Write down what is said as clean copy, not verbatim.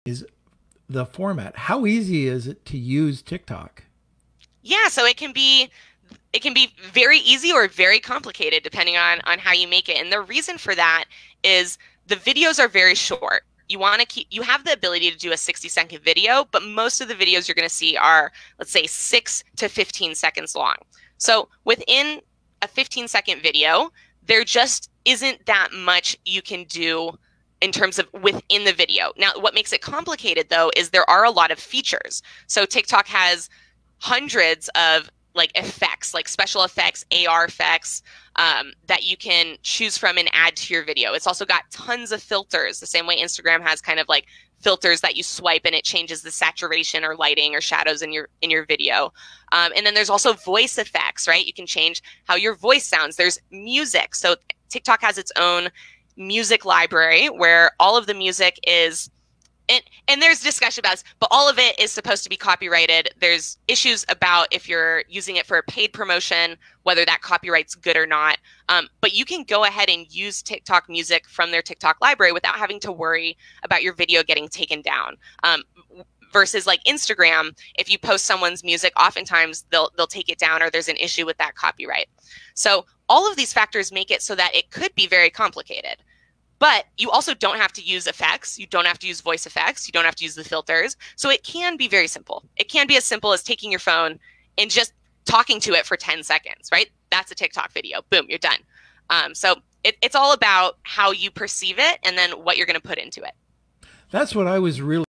is the format. How easy is it to use TikTok? Yeah, so it can be very easy or very complicated depending on how you make it. And the reason for that is the videos are very short. You have the ability to do a 60-second video, but most of the videos you're going to see are, let's say, 6 to 15 seconds long. So within a 15-second video, there just isn't that much you can do in terms of within the video. Now, what makes it complicated though is there are a lot of features. So TikTok has hundreds of like effects, like special effects, AR effects, that you can choose from and add to your video. It's also got tons of filters, the same way Instagram has kind of like filters that you swipe and it changes the saturation or lighting or shadows in your video. And then there's also voice effects, right? You can change how your voice sounds. There's music. So TikTok has its own music library where all of the music is and there's discussion about this, but all of it is supposed to be copyrighted. There's issues about if you're using it for a paid promotion, whether that copyright's good or not. But you can go ahead and use TikTok music from their TikTok library without having to worry about your video getting taken down. Versus like Instagram, if you post someone's music, oftentimes they'll take it down or there's an issue with that copyright. So all of these factors make it so that it could be very complicated. But you also don't have to use effects. You don't have to use voice effects. You don't have to use the filters. So it can be very simple. It can be as simple as taking your phone and just talking to it for 10 seconds, right? That's a TikTok video. Boom, you're done. So it's all about how you perceive it and then what you're going to put into it. That's what I was really